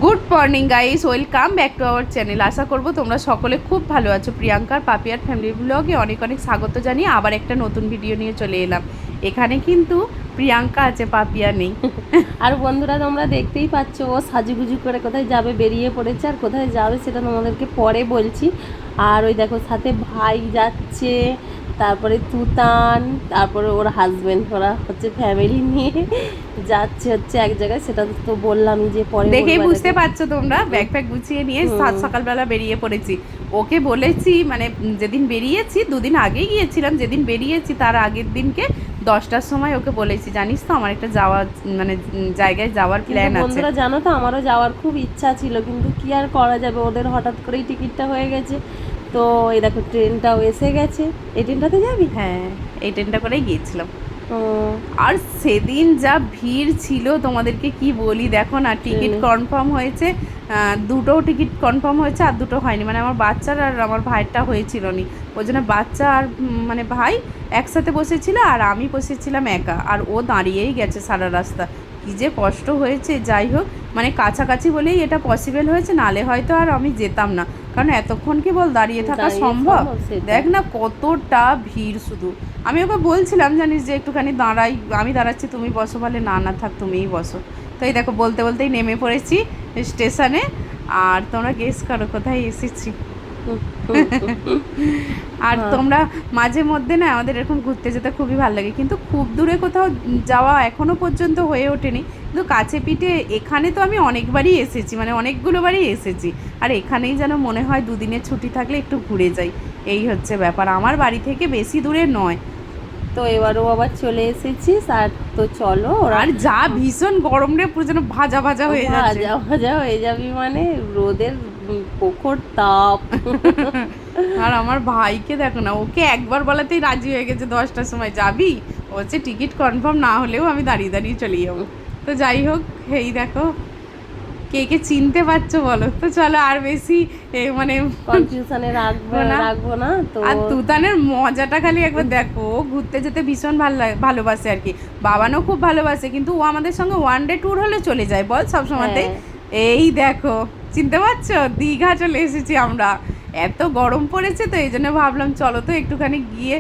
Good morning guys, welcome back to our channel. আশা করবো তোমরা সকলে খুব ভালো আছো। প্রিয়াঙ্কার পাপিয়ার ফ্যামিলি ব্লগে অনেক অনেক স্বাগত জানিয়ে আবার একটা নতুন ভিডিও নিয়ে চলে এলাম। এখানে কিন্তু প্রিয়াঙ্কা আছে, পাপিয়া নেই। আর বন্ধুরা, তোমরা দেখতেই পাচ্ছ ও সাজুগুজু করে কোথায় যাবে বেরিয়ে পড়েছে। আর কোথায় যাবে সেটা তোমাদেরকে পরে বলছি। আর ওই দেখো সাথে ভাই যাচ্ছে, তারপরে তুতান, তারপরে ওর হাজবেন্ড, ওরা হচ্ছে ফ্যামিলি নিয়ে যাচ্ছে এক জায়গায়। সেটা তো বললামই যে পরে দেখেই বুঝতে পারছো তোমরা, ব্যাগ প্যাক গুছিয়ে নিয়ে সকালবেলা বেরিয়ে পড়েছি। ওকে বলেছি মানে যেদিন বেরিয়েছি, দুদিন আগেই গিয়েছিলাম, যেদিন বেরিয়েছি তার আগের দিনকে 10টার সময় ওকে বলেছি, জানিস তো আমার একটা যাওয়ার মানে জায়গায় যাওয়ার প্ল্যান আছে। বন্ধুরা জানো তো, আমারও যাওয়ার খুব ইচ্ছা ছিল, কিন্তু কি আর করা যাবে, ওদের হঠাৎ করেই টিকিটটা হয়ে গেছে। তো এই দেখো ট্রেনটাও এসে গেছে। এই ট্রেনটাতে যাবি? হ্যাঁ, এই ট্রেনটা করেই গিয়েছিলাম। ও, আর সেদিন যা ভিড় ছিল তোমাদেরকে কি বলি। দেখো না, টিকিট কনফার্ম হয়েছে, দুটো টিকিট কনফার্ম হয়েছে আর দুটো হয়নি। মানে আমার বাচ্চার আর আমার ভাইয়েরটা হয়েছিল নি, ওই জন্য বাচ্চা আর মানে ভাই একসাথে বসেছিল আর আমি বসেছিলাম একা। আর ও দাঁড়িয়েই গেছে সারা রাস্তা, কী যে কষ্ট হয়েছে। যাই হোক, মানে কাছাকাছি বলেই এটা পসিবল হয়েছে, নালে হয়তো আর আমি যেতাম না, কারণ এতক্ষণ কি বল দাঁড়িয়ে থাকা সম্ভব? দেখ না কতটা ভিড়। শুধু আমি ওকে বলছিলাম জানিস যে একটুখানি দাঁড়াই, আমি দাঁড়াচ্ছি তুমি বসো, বলে না না থাক তুমিই বসো। তো এই দেখো বলতে বলতেই নেমে পড়েছি স্টেশনে। আর তোমরা গেস করো কোথায় এসেছি। আর তোমরা মাঝে মধ্যে না আমাদের এরকম ঘুরতে যেতে খুবই ভালো লাগে, কিন্তু খুব দূরে কোথাও যাওয়া এখনও পর্যন্ত হয়ে ওঠেনি। কিন্তু কাছে পিঠে এখানে তো আমি অনেকবারই এসেছি, মানে অনেকগুলো বারই এসেছি। আর এখানেই যেন মনে হয় দুদিনের ছুটি থাকলে একটু ঘুরে যাই, এই হচ্ছে ব্যাপার। আমার বাড়ি থেকে বেশি দূরে নয়। তো এবারও আবার চলে এসেছিস। আর তো চলো। আর যা ভীষণ গরম রে, পুরো যেন ভাজা ভাজা হয়ে যাচ্ছে। ভাজা ভাজা হয়ে যাবি মানে রোদের প্রখর তাপ। আর আমার ভাইকে দেখো না, ওকে একবার বলাতেই রাজি হয়ে গেছে 10টার সময় যাবি। ও হচ্ছে টিকিট কনফার্ম না হলেও আমি দাঁড়িয়ে দাঁড়িয়ে চলে যাবো। তো যাই হোক, এই দেখো কে কে চিনতে পারছো বলো তো। চলো আর বেশি মানে কনফিউশনে রাখবো না তো। আর তুতানের মজাটা খালি একবার দেখো। ও ঘুরতে যেতে ভীষণ ভালোবাসে আর কি, বাবানও খুব ভালোবাসে, কিন্তু ও আমাদের সঙ্গে ওয়ান ডে ট্যুর হলে চলে যায় বল সব সময়তেই। এই দেখো চিনতে পারছো, দীঘা চলে এসেছি আমরা। এত গরম পড়েছে তো এই জন্য ভাবলাম চলো তো একটুখানি গিয়ে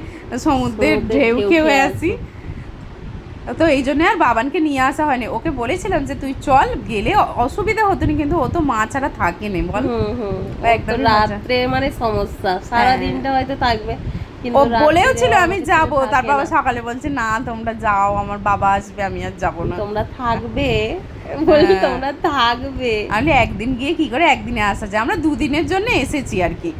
সমুদ্রের ঢেউ খেয়ে আসি। তো এই জন্য আর বাবানকে নিয়ে আসা হয়নি। ওকে বলেছিলাম যে তুই চল, গেলে অসুবিধা হতো না, কিন্তু ও তো মা ছাড়া থাকে না বল। একদম রাত্রে মানে সমস্যা, সারা দিনটা হয়তো থাকবে, ও বলেও ছিল আমি যাব, তারপর আবার সকালে বলছে না তোমরা যাও, আমার বাবা আসবে, আমি আর যাব না। তোমরা থাকবে বলি, তোমরা থাকবে। আমি একদিন গিয়ে কি করে একদিনে আসা যায়, আমরা দুদিনের জন্য এসেছি আর কি।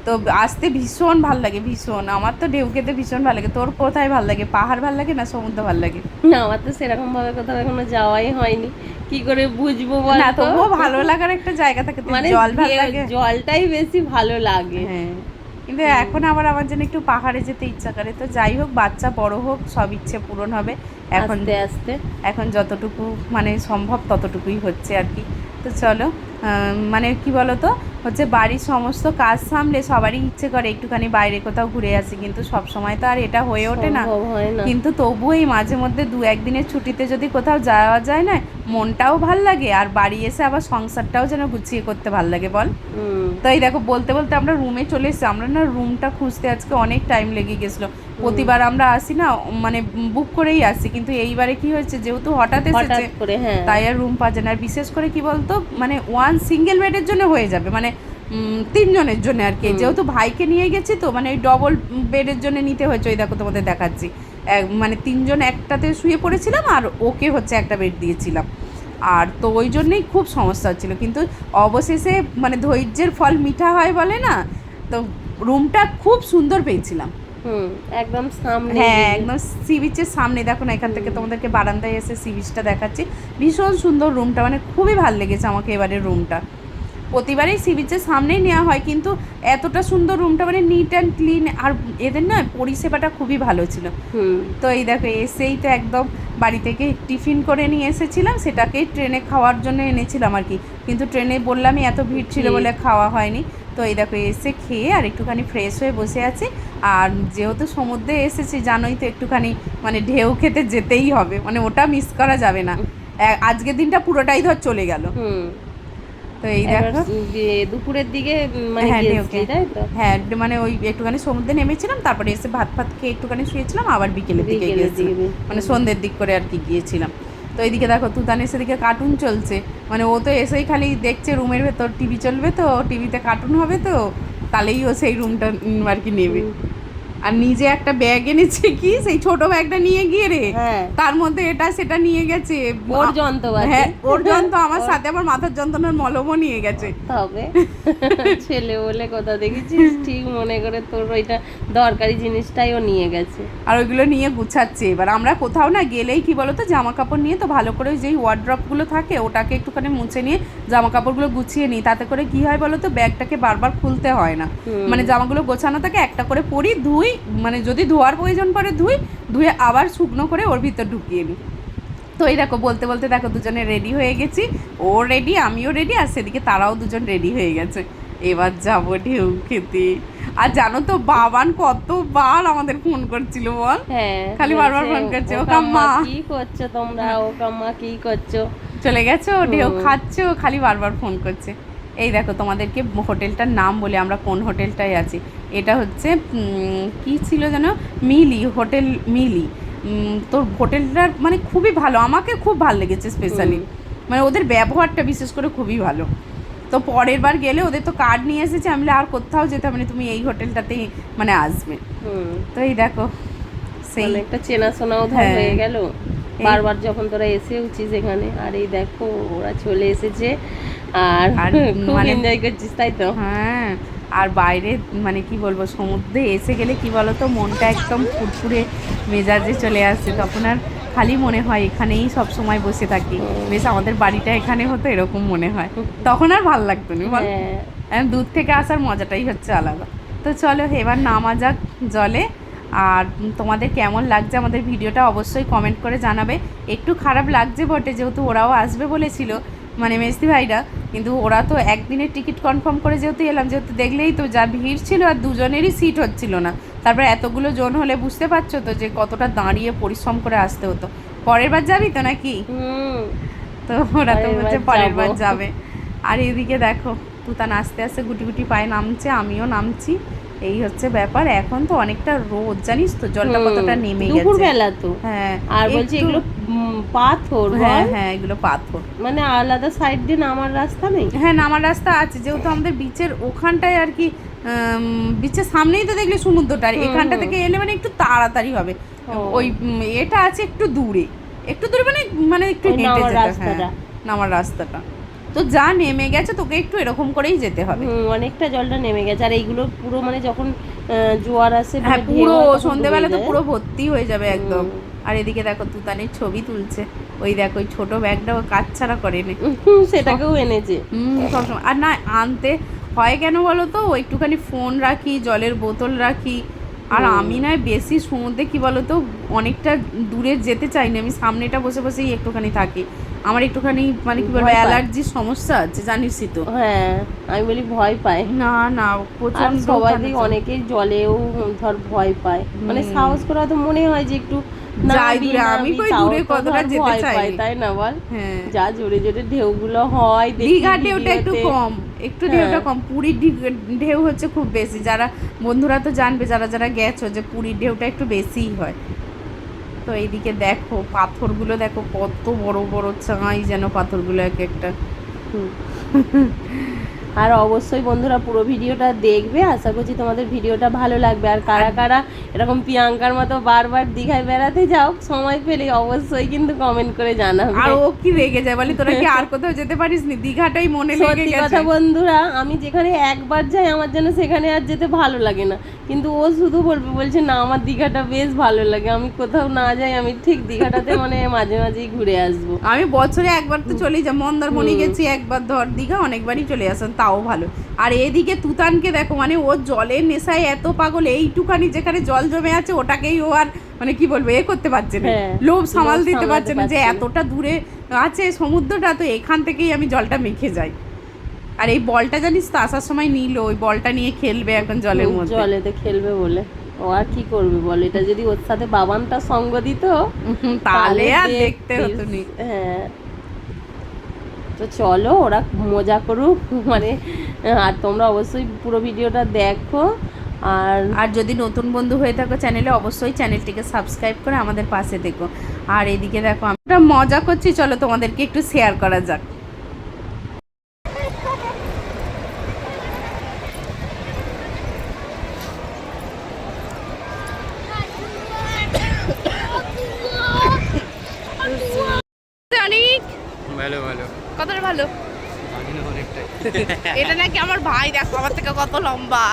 তো আসতে ভীষণ ভাল লাগে, ভীষণ। আমার তো ঢেউ খেতে ভীষণ ভালো লাগে। তোর কোথায় ভাল লাগে, পাহাড় ভাল লাগে না সমুদ্র ভাল লাগে? না, আমার তো সেরকম ভাবে কোথাও এখনো যাওয়াই হয়নি, কি করে বুঝবো বল? না তবুও ভালো লাগার একটা জায়গা থাকে, মানে জল ভালো লাগে, জলটাই বেশি ভালো লাগে। হ্যাঁ, কিন্তু এখন আবার আমার জন্য একটু পাহাড়ে যেতে ইচ্ছা করে। তো যাই হোক, বাচ্চা বড় হোক, সব ইচ্ছে পূরণ হবে। এখন আস্তে আস্তে এখন যতটুকু মানে সম্ভব ততটুকুই হচ্ছে আর কি। তো চলো, মানে কি বলো তো, হচ্ছে বাড়ির সমস্ত কাজ সামলে সবারই ইচ্ছে করে একটুখানি বাইরে কোথাও ঘুরে আসি, কিন্তু সব সময় তো আর এটা হয়ে ওঠে না। কিন্তু তবুও এই মাঝে মধ্যে 2-1 দিনের ছুটিতে যদি কোথাও যাওয়া যায় না, মনটাও ভাল লাগে, আর বাড়ি এসে আবার সংসারটাও যেন গুছিয়ে করতে ভাল লাগে বল। তো এই দেখো বলতে বলতে আমরা রুমে চলে এসেছি। আমরা না রুমটা খুঁজতে আজকে অনেক টাইম লেগে গেছিলো। প্রতিবার আমরা আসি না মানে বুক করেই আসি, কিন্তু এইবারে কি হয়েছে, যেহেতু হঠাৎ এসেছে তাই আর রুম পাচ্ছে না। আর বিশেষ করে কি বলতো, মানে ওয়ান সিঙ্গেল বেডের জন্য হয়ে যাবে, মানে 3 জনের জন্য আর কি। যেহেতু ভাইকে নিয়ে গেছি তো মানে ওই ডবল বেডের জন্য নিতে হয়েছে। ওই দেখো তোমাদের দেখাচ্ছি, মানে 3 জন একটাতে শুয়ে পড়েছিলাম আর ওকে হচ্ছে একটা বেড দিয়েছিলাম। আর তো ওই জন্যেই খুব সমস্যা হচ্ছিলো, কিন্তু অবশেষে মানে ধৈর্যের ফল মিঠা হয় বলে না, তো রুমটা খুব সুন্দর পেয়েছিলাম। একদম সামনে, হ্যাঁ একদম সি বিচের সামনে। দেখো না, এখান থেকে তোমাদেরকে বারান্দায় এসে সি বিচটা দেখাচ্ছি। ভীষণ সুন্দর রুমটা, মানে খুবই ভালো লেগেছে আমাকে এবারের রুমটা। প্রতিবারই সি বিচের সামনেই নেওয়া হয়, কিন্তু এতটা সুন্দর রুমটা, মানে নিট অ্যান্ড ক্লিন। আর এদের না পরিষেবাটা খুবই ভালো ছিল। তো এই দেখো এসেই তো একদম বাড়ি থেকে টিফিন করে নিয়ে এসেছিলাম, সেটাকেই ট্রেনে খাওয়ার জন্য এনেছিলাম আর কি। কিন্তু ট্রেনে বললামই এত ভিড় ছিল বলে খাওয়া হয়নি। তো এই দেখো এসে খেয়ে আর একটুখানি ফ্রেশ হয়ে বসে আছি। আর যেহেতু সমুদ্রে এসেছি জানোই তো, একটুখানি মানে ঢেউ খেতে যেতেই হবে, মানে ওটা মিস করা যাবে না। আজকের দিনটা পুরোটাই ধর চলে গেল। তো এই এবার দেখো দুপুরের দিকে মানে হ্যাঁ গিয়েছিলি, ঢেউকে তাই তো? হ্যাঁ মানে ওই একটুখানি সমুদ্রে নেমেছিলাম, তারপরে এসে ভাত ফাত খেয়ে একটুখানি শুয়েছিলাম, আবার বিকেলের দিকে বিকেলের গিয়েছিলাম, দিকে মানে সন্ধ্যের দিক করে আর কি গিয়েছিলাম। তো এইদিকে দেখো তুতান এসে দিকে কার্টুন চলছে, মানে ও তো এসেই খালি দেখছে রুমের ভেতর টিভি চলবে, তো টিভিতে কার্টুন হবে, তো তাহলেই ও সেই রুমটা আর কি নেবে। আর নিজে একটা ব্যাগ এনেছে, কি সেই ছোট ব্যাগটা নিয়ে গিয়ে রে, হ্যাঁ তার মধ্যে এটা সেটা নিয়ে গেছে। ওর যন্ত্রপাতি। হ্যাঁ ওর যন্ত্র, আমার সাথে আবার মাথার যন্ত্রণার মলমও নিয়ে গেছে। তবে ছেলে বলে কথা দেখেছিস, ঠিক মনে করে তোর ওইটা দরকারি জিনিসটাই ও নিয়ে গেছে। আর ওইগুলো নিয়ে গুছাচ্ছে। এবার আমরা কোথাও না গেলেই কি বলতো, জামা কাপড় নিয়ে তো ভালো করে যেই ওয়ার্ড্রপগুলো থাকে ওটাকে একটুখানি মুছে নিয়ে জামা কাপড়গুলো গুছিয়ে নিই, তাতে করে কি হয় বলো তো, ব্যাগটাকে বারবার খুলতে হয় না। মানে জামাগুলো গোছানো থাকে, একটা করে পরি, ধুই, মানে যদি ধোয়ার প্রয়োজন পড়ে ধুয়ে আবার শুকনো করে ওর ভিতর ঢুকিয়ে নিই। তো এই দেখো বলতে বলতে দেখো দুজনে রেডি হয়ে গেছি, ও রেডি আমিও রেডি, আর সেদিকে তারাও দুজন রেডি হয়ে গেছে। এবার যাবো ঢেউ খেতে। আর জানো তো বাবান কতবার আমাদের ফোন করছিল বল, হ্যাঁ খালি বারবার ফোন করছে, ও কাম্মা কি করছো তোমরা, ও কাম্মা কি করছো, চলে গেছো, ঢেউ খাচ্ছো, খালি বারবার ফোন করছে। এই দেখো তোমাদেরকে হোটেলটার নাম বলে, আমরা কোন হোটেলটায় আছি। এটা হচ্ছে কি ছিল যেন, মিলি হোটেল, মিলি। তোর হোটেলটার মানে খুবই ভালো, আমাকে খুব ভালো লেগেছে স্পেশালি, মানে ওদের ব্যবহারটা বিশেষ করে খুবই ভালো। তো পরের বার গেলে ওদের তো কার্ড নিয়ে এসেছে, আমি বলি আর কোথাও যেতে হবে না, তুমি এই হোটেলটাতেই মানে আসবে। তো এই দেখো সেই একটা চেনাশোনাও ধর হ্যাঁ। হয়ে গেল বারবার যখন তোরা এসে উচিস এখানে। আর এই দেখো ওরা চলে এসেছে, আর খুব মানে এনজয় করছিস তাই তো? হ্যাঁ, আর বাইরে মানে কি বলবো, সমুদ্রে এসে গেলে কি বলতো, মনটা একদম ফুরফুরে মেজাজে চলে আসে, তখন আর খালি মনে হয় এখানেই সব সময় বসে থাকি, বেশ আমাদের বাড়িটা এখানে হতো, এরকম মনে হয়। তখন আর ভালো লাগতো না বল, দূর থেকে আসার মজাটাই হচ্ছে আলাদা। তো চলো এবার নামা যাক জলে। আর তোমাদের কেমন লাগছে আমাদের ভিডিওটা অবশ্যই কমেন্ট করে জানাবে। একটু খারাপ লাগছে বটে, যেহেতু ওরাও আসবে বলেছিল, মানে মেজদি ভাইরা, কিন্তু ওরা তো একদিনের টিকিট কনফার্ম করে যেহেতু এলাম, যেহেতু দেখলেই তো যা ভিড় ছিল, আর দুজনেরই সিট হচ্ছিল না, তারপরে এতগুলো জন হলে বুঝতে পারছো তো যে কতটা দাঁড়িয়ে পরিশ্রম করে আসতে হতো। পরের বার যাবি তো নাকি? তো ওরা তো হচ্ছে পরের বার যাবে। আর এদিকে দেখো তুতান আস্তে আস্তে গুটি গুটি পায়ে নামছে, আমিও নামছি, এই হচ্ছে ব্যাপার। এখন তো অনেকটা রোদ, জানিস তো জলটা কতটা নেমে গেছে দুপুরবেলা তো। হ্যাঁ, আর বলছি এগুলো পাথর, হ্যাঁ হ্যাঁ এগুলো পাথর, মানে আলাদা সাইড দিয়ে নামার রাস্তা নেই? হ্যাঁ নামার রাস্তা আছে, যেহেতু আমাদের বিচের ওখানটায় আর কি, বিচের সামনেই তো দেখলে সমুদ্রটা, এখানটা থেকে এলে মানে একটু তাড়াতাড়ি হবে। ওই এটা আছে একটু দূরে, একটু দূরে মানে মানে একটু হেঁটে যেতে, হ্যাঁ নামার রাস্তাটা তো যা নেমে গেছে, তোকে একটু এরকম করেই যেতে হবে। অনেকটা জলটা নেমে গেছে। আর এইগুলো পুরো মানে যখন জোয়ার আসে, হ্যাঁ পুরো সন্ধ্যেবেলা তো পুরো ভর্তি হয়ে যাবে একদম। আর এদিকে দেখো তুতানের ছবি তুলছে, ওই দেখো ওই ছোট ব্যাগটা ও কাজ ছাড়া করেনি, সেটাকেও এনেছে সবসময়। আর না আনতে হয় কেন বলো তো, ও একটুখানি ফোন রাখি, জলের বোতল রাখি, আর আমি নয় বেশি সমুদ্রে কি বলো তো অনেকটা দূরে যেতে চাই না, আমি সামনেটা বসে বসেই একটুখানি থাকি, আমার একটুখানি মানে কি বলবো অ্যালার্জির সমস্যা আছে জানিসই তো। হ্যাঁ আমি বলি ভয় পায়, না না প্রচন্ড, সবাই অনেকেই জলেও ধর ভয় পায়, মানে সাহস করে তো মনে হয় যে একটু আমি কই দূরে কতটা যেতে চাই, তাই না বল? হ্যাঁ যা জোরে জোরে ঢেউগুলো হয়, দীঘার ঢেউটা একটু কম, একটু ঢেউটা কম, পুরীর ঢেউ হচ্ছে খুব বেশি। যারা বন্ধুরা তো জানবে, যারা যারা গেছো, যে পুরীর ঢেউটা একটু বেশিই হয়। তো এইদিকে দেখো পাথরগুলো দেখো কত বড় বড় চাঁই যেন পাথরগুলো এক একটা। আর অবশ্যই বন্ধুরা পুরো ভিডিওটা দেখবে, আশা করছি তোমাদের ভিডিওটা ভালো লাগবে। আর কারা কারা এরকম প্রিয়াঙ্কার মতো বারবার দীঘায় বেড়াতে যাও, সময় পেলে অবশ্যই কিন্তু কমেন্ট করে জানাবে। আর ও কি রেগে যায় বলি, তোরা কি আর কোথাও যেতে পারিস নি, দীঘাটাই মনে লেগে গেছে। কথা বন্ধুরা, আমি যেখানে একবার যাই আমার যেন সেখানে আর যেতে ভালো লাগে না, কিন্তু ও শুধু বলছে না আমার দীঘাটা বেশ ভালো লাগে, আমি কোথাও না যাই, আমি ঠিক দীঘাটাতে মানে মাঝে মাঝেই ঘুরে আসবো। আমি বছরে একবার তো চলেই যাই, মন্দারমণি গেছি একবার, ধর দীঘা অনেকবারই চলে আসেন, তাও ভালো। আর এদিকে তুতানকে দেখো, মানে ও জলের নেশায় এত পাগল, এইটুখানি যেখানে জল জমে আছে ওটাকেই ও আর মানে কি বলবো করতে পারছে না, লোভ সামাল দিতে পারছে না, যে এতটা দূরে আছে সমুদ্রটা, তো এখান থেকেই আমি জলটা মেখে যাই। আর এই বলটা জানিস তো আসার সময় নিল, ওই বলটা নিয়ে খেলবে এখন জলের মধ্যে, জলেতে খেলবে বলে। ও আর কি করবে বল, এটা যদি ওর সাথে বাবানটা সঙ্গ দিত তাহলে আর দেখতে হতো নি। হ্যাঁ তো চলো ওরা মজা করুক, মানে আর তোমরা অবশ্যই পুরো ভিডিওটা দেখো। আর যদি নতুন বন্ধু হয়ে থাকো চ্যানেলে, অবশ্যই চ্যানেলটিকে সাবস্ক্রাইব করে আমাদের পাশে দেখো। আর এদিকে দেখো আমরা মজা করছি, চলো তোমাদেরকে একটু শেয়ার করা যাক। অনেক ভালো ভালো কতটা ভালো, জানি না অনেকটাই। এটা নাকি আমার ভাই, দেখো আমার থেকে কত লম্বা।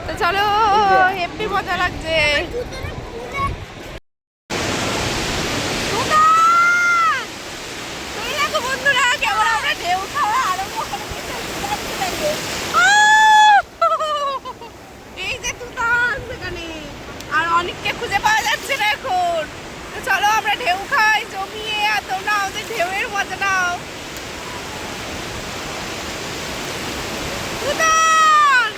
তো চলো, হেব্বি মজা লাগছে। এই দেখো বন্ধুরা, কেমন আমরা ঢেউ খাওয়া আরম্ভ করে দিয়েছি। এই যে তুতান সেখানে, আর অনেককে খুঁজে পাওয়া যাচ্ছে না এখন। তো চলো আমরা ঢেউ খাই জমিয়ে, আর তোমরা আমাদের ঢেউয়ের মজা নাও। তুতান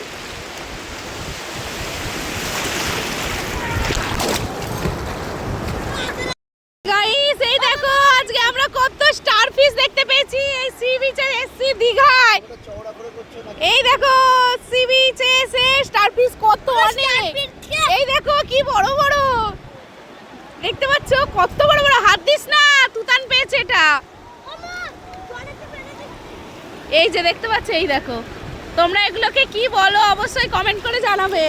গাইস, এই দেখো আজকে আমরা কত স্টার ফিশ দেখতে পেয়েছি এই সি বিচে এসছি দীঘায়। এই দেখো সি বিচে এসে স্টার ফিশ কত অনেক, এই দেখো কি বড় বড় দেখতে পাচ্ছ, কত বড় বড়। হাত দিস না, তুতান পেয়েছে এটা। এই যে দেখতে পাচ্ছ, এই দেখো। তোমরা এগুলোকে কি বলো অবশ্যই কমেন্ট করে জানাবে।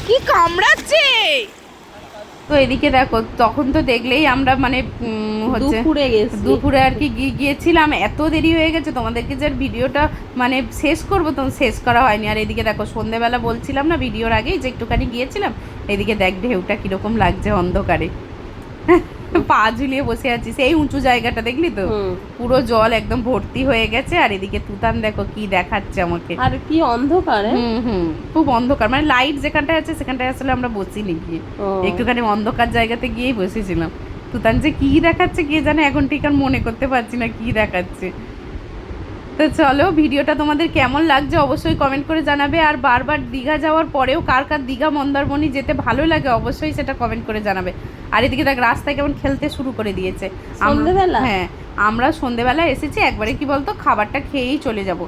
কি কামড়াচ্ছে। তো এদিকে দেখো, তখন তো দেখলেই আমরা মানে হচ্ছে দুপুরে গেছি। দুপুরে আর কি গিয়েছিলাম, এত দেরি হয়ে গেছে তোমাদেরকে যে ভিডিওটা মানে শেষ করবো, তো শেষ করা হয়নি। আর এদিকে দেখো সন্ধেবেলা বলছিলাম না ভিডিওর আগেই যে একটুখানি গিয়েছিলাম, এদিকে দেখ ঢেউটা কিরকম লাগছে অন্ধকারে। পা ঝুলিয়ে বসে আছি, সেই উঁচু জায়গাটা দেখলি তো, পুরো জল একদম ভর্তি হয়ে গেছে। আর এদিকে তুতান দেখো কি দেখাচ্ছে আমাকে, আর কি অন্ধকার। খুব অন্ধকার, মানে লাইট যেখানটায় আছে সেখানটায় আসলে আমরা বসিনি গিয়ে, একটুখানি অন্ধকার জায়গাতে গিয়েই বসেছিলাম। তুতান যে কি দেখাচ্ছে কে জানে, এখন ঠিক আর মনে করতে পারছি না কি দেখাচ্ছে। তো চলো, ভিডিওটা তোমাদের কেমন লাগছে অবশ্যই কমেন্ট করে জানাবে। আর বারবার দীঘা যাওয়ার পরেও কার কার দীঘা মন্দারমণি যেতে ভালো লাগে অবশ্যই সেটা কমেন্ট করে জানাবে। আর এদিকে দেখ রাস্তায় কেমন খেলতে শুরু করে দিয়েছে। সন্ধ্যেবেলা? হ্যাঁ, আমরা সন্ধেবেলা এসেছি, একবারে কি বলতো খাবারটা খেয়েই চলে যাব।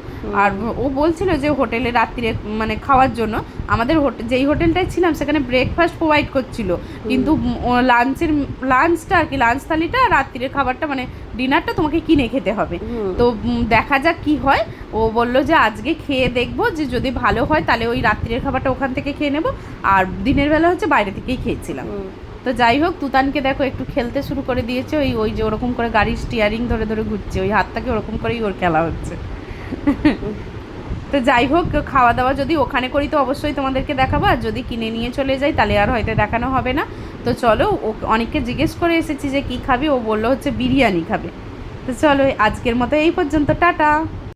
আর ও বলছিল যে হোটেলে রাত্রিরে মানে খাওয়ার জন্য, আমাদের যেই হোটেলটায় ছিলাম সেখানে ব্রেকফাস্ট প্রোভাইড করছিল, কিন্তু লাঞ্চটা আর কি, লাঞ্চ থালিটা রাত্রিরের খাবারটা মানে ডিনারটা তোমাকে কিনে খেতে হবে। তো দেখা যাক কি হয়। ও বললো যে আজকে খেয়ে দেখবো, যে যদি ভালো হয় তাহলে ওই রাত্রিরের খাবারটা ওখান থেকে খেয়ে নেবো, আর দিনের বেলা হচ্ছে বাইরে থেকেই খেয়েছিলাম। তো যাই হোক, তুতানকে দেখো একটু খেলতে শুরু করে দিয়েছে, ওই যে ওরকম করে গাড়ির স্টিয়ারিং ধরে ধরে ঘুরছে, ওই হাতটাকে ওরকম করেই ওর খেলা হচ্ছে। তো যাই হোক, খাওয়া দাওয়া যদি ওখানে করি তো অবশ্যই তোমাদেরকে দেখাবো, আর যদি কিনে নিয়ে চলে যাই তাহলে আর হয়তো দেখানো হবে না। তো চলো, ও অনেককে জিজ্ঞেস করে এসেছি যে কি খাবি, ও বললো হচ্ছে বিরিয়ানি খাবে। তো চলো আজকের মতো এই পর্যন্ত, টাটা।